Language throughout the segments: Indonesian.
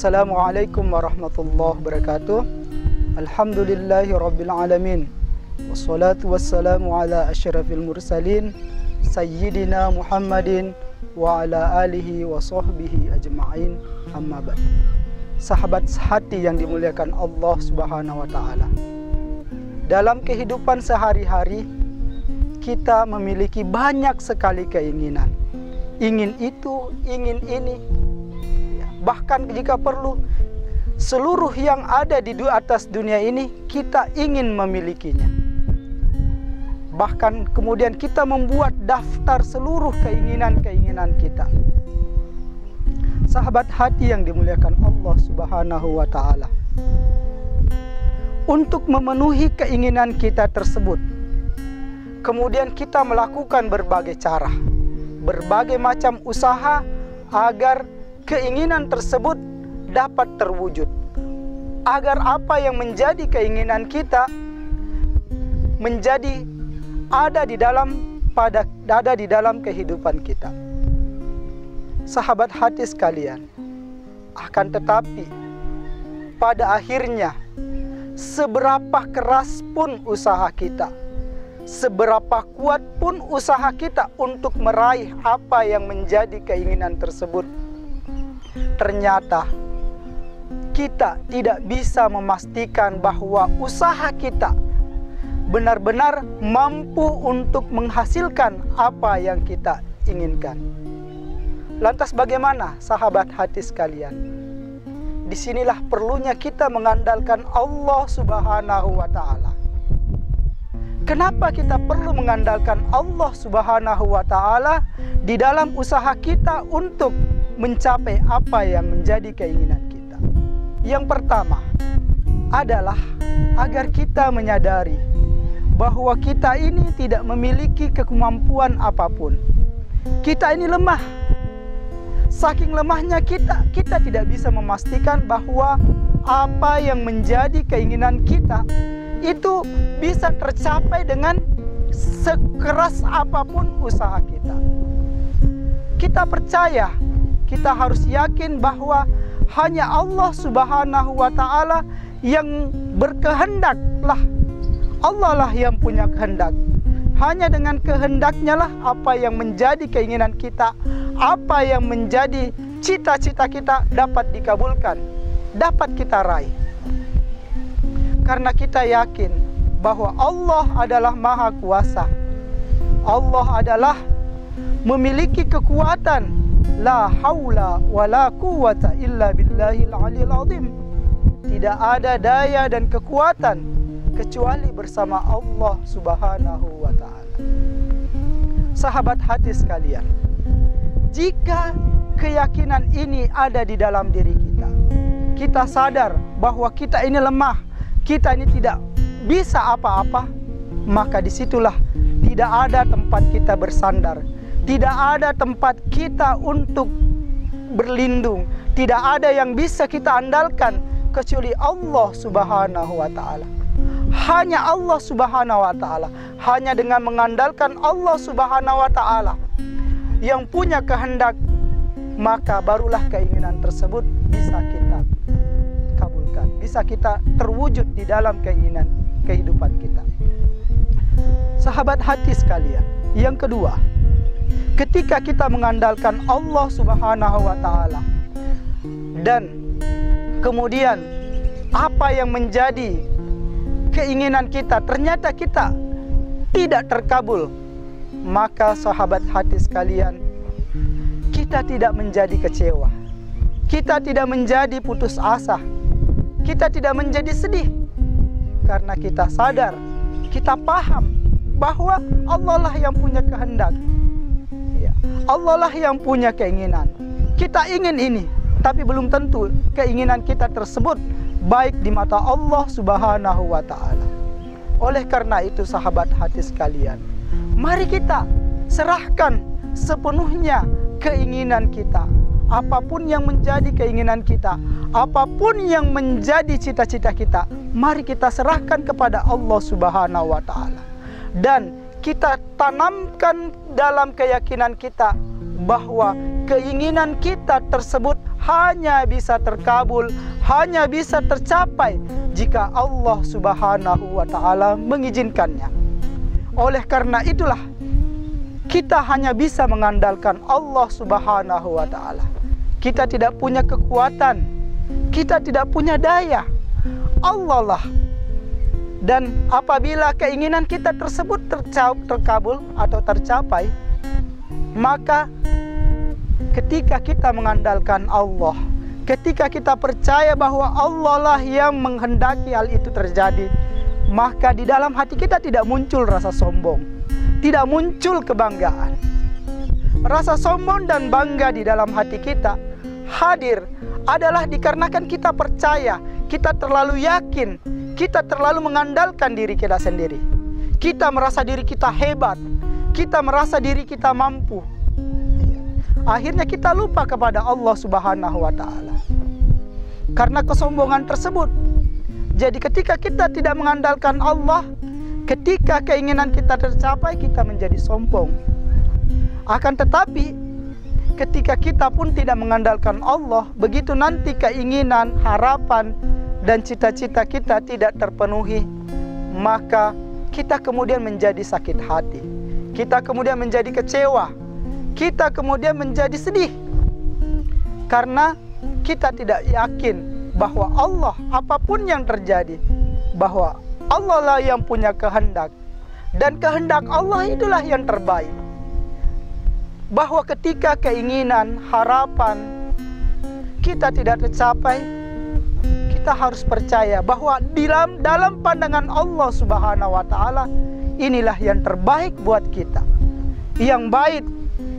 Assalamualaikum warahmatullahi wabarakatuh. Alhamdulillahi rabbil alamin. Wassalatu wassalamu ala asyrafil mursalin Sayyidina Muhammadin wa ala alihi wa sahbihi ajma'in, amma ba'd. Sahabat hati yang dimuliakan Allah Subhanahu wa ta'ala, dalam kehidupan sehari-hari kita memiliki banyak sekali keinginan. Ingin itu, ingin ini. Bahkan jika perlu, seluruh yang ada di atas dunia ini kita ingin memilikinya. Bahkan kemudian kita membuat daftar seluruh keinginan-keinginan kita. Sahabat hati yang dimuliakan Allah Subhanahu wa ta'ala, untuk memenuhi keinginan kita tersebut, kemudian kita melakukan berbagai cara, berbagai macam usaha agar keinginan tersebut dapat terwujud, agar apa yang menjadi keinginan kita menjadi ada di dalam kehidupan kita. Sahabat hati sekalian, akan tetapi pada akhirnya seberapa keras pun usaha kita, seberapa kuat pun usaha kita untuk meraih apa yang menjadi keinginan tersebut, ternyata kita tidak bisa memastikan bahwa usaha kita benar-benar mampu untuk menghasilkan apa yang kita inginkan. Lantas bagaimana sahabat hati sekalian? Disinilah perlunya kita mengandalkan Allah Subhanahu wa ta'ala. Kenapa kita perlu mengandalkan Allah Subhanahu wa ta'ala di dalam usaha kita untuk mencapai apa yang menjadi keinginan kita? Yang pertama adalah agar kita menyadari bahwa kita ini tidak memiliki kemampuan apapun. Kita ini lemah. Saking lemahnya kita tidak bisa memastikan bahwa apa yang menjadi keinginan kita itu bisa tercapai dengan sekeras apapun usaha kita. Kita percaya, kita harus yakin bahwa hanya Allah Subhanahu wa ta'ala yang berkehendaklah. Allah lah yang punya kehendak. Hanya dengan kehendaknya lah apa yang menjadi keinginan kita, apa yang menjadi cita-cita kita dapat dikabulkan, dapat kita raih. Karena kita yakin bahwa Allah adalah Maha Kuasa. Allah adalah memiliki kekuatan. La haula wa la quwata illa billahil aliyil azim. Tidak ada daya dan kekuatan kecuali bersama Allah Subhanahu wa ta'ala. Sahabat hati sekalian, jika keyakinan ini ada di dalam diri kita, kita sadar bahwa kita ini lemah, kita ini tidak bisa apa-apa, maka disitulah tidak ada tempat kita bersandar, tidak ada tempat kita untuk berlindung, tidak ada yang bisa kita andalkan kecuali Allah Subhanahu wa ta'ala. Hanya Allah Subhanahu wa ta'ala, hanya dengan mengandalkan Allah Subhanahu wa ta'ala yang punya kehendak, maka barulah keinginan tersebut bisa kita kabulkan, bisa kita terwujud di dalam keinginan kehidupan kita. Sahabat hati sekalian, yang kedua, ketika kita mengandalkan Allah Subhanahu wa ta'ala dan kemudian apa yang menjadi keinginan kita ternyata kita tidak terkabul, maka sahabat hati sekalian, kita tidak menjadi kecewa, kita tidak menjadi putus asa, kita tidak menjadi sedih, karena kita sadar, kita paham bahwa Allah lah yang punya kehendak, Allah lah yang punya keinginan. Kita ingin ini, tapi belum tentu keinginan kita tersebut baik di mata Allah Subhanahu wa ta'ala. Oleh karena itu sahabat hati sekalian, mari kita serahkan sepenuhnya keinginan kita. Apapun yang menjadi keinginan kita, apapun yang menjadi cita-cita kita, mari kita serahkan kepada Allah Subhanahu wa ta'ala. Dan kita tanamkan dalam keyakinan kita bahwa keinginan kita tersebut hanya bisa terkabul, hanya bisa tercapai jika Allah Subhanahu wa Ta'ala mengizinkannya. Oleh karena itulah kita hanya bisa mengandalkan Allah Subhanahu wa Ta'ala. Kita tidak punya kekuatan, kita tidak punya daya. Allah lah. Dan apabila keinginan kita tersebut terkabul atau tercapai, maka ketika kita mengandalkan Allah, ketika kita percaya bahwa Allah lah yang menghendaki hal itu terjadi, maka di dalam hati kita tidak muncul rasa sombong, tidak muncul kebanggaan. Rasa sombong dan bangga di dalam hati kita hadir adalah dikarenakan kita percaya, kita terlalu yakin, kita terlalu mengandalkan diri kita sendiri. Kita merasa diri kita hebat, kita merasa diri kita mampu. Akhirnya kita lupa kepada Allah Subhanahu wa Ta'ala karena kesombongan tersebut. Jadi ketika kita tidak mengandalkan Allah, ketika keinginan kita tercapai, kita menjadi sombong. Akan tetapi ketika kita pun tidak mengandalkan Allah, begitu nanti keinginan, harapan, dan cita-cita kita tidak terpenuhi, maka kita kemudian menjadi sakit hati, kita kemudian menjadi kecewa, kita kemudian menjadi sedih, karena kita tidak yakin bahwa Allah, apapun yang terjadi, bahwa Allah lah yang punya kehendak, dan kehendak Allah itulah yang terbaik. Bahwa ketika keinginan, harapan kita tidak tercapai, kita harus percaya bahwa dalam pandangan Allah Subhanahu wa Ta'ala, inilah yang terbaik buat kita. Yang baik,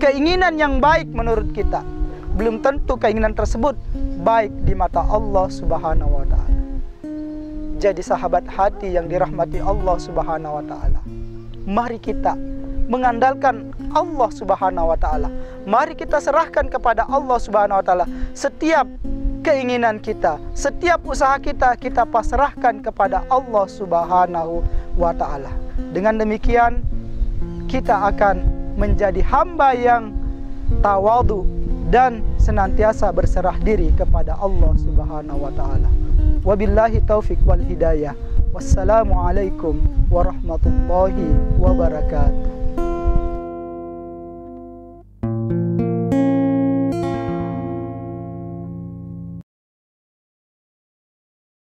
keinginan yang baik menurut kita, belum tentu keinginan tersebut baik di mata Allah Subhanahu wa Ta'ala. Jadi sahabat hati yang dirahmati Allah Subhanahu wa Ta'ala, mari kita mengandalkan Allah Subhanahu wa Ta'ala. Mari kita serahkan kepada Allah Subhanahu wa Ta'ala setiap keinginan kita, setiap usaha kita, kita pasrahkan kepada Allah Subhanahu wa Ta'ala. Dengan demikian kita akan menjadi hamba yang tawadhu dan senantiasa berserah diri kepada Allah Subhanahu wa Ta'ala. Wabillahi taufik wal hidayah. Wassalamualaikum warahmatullahi wabarakatuh.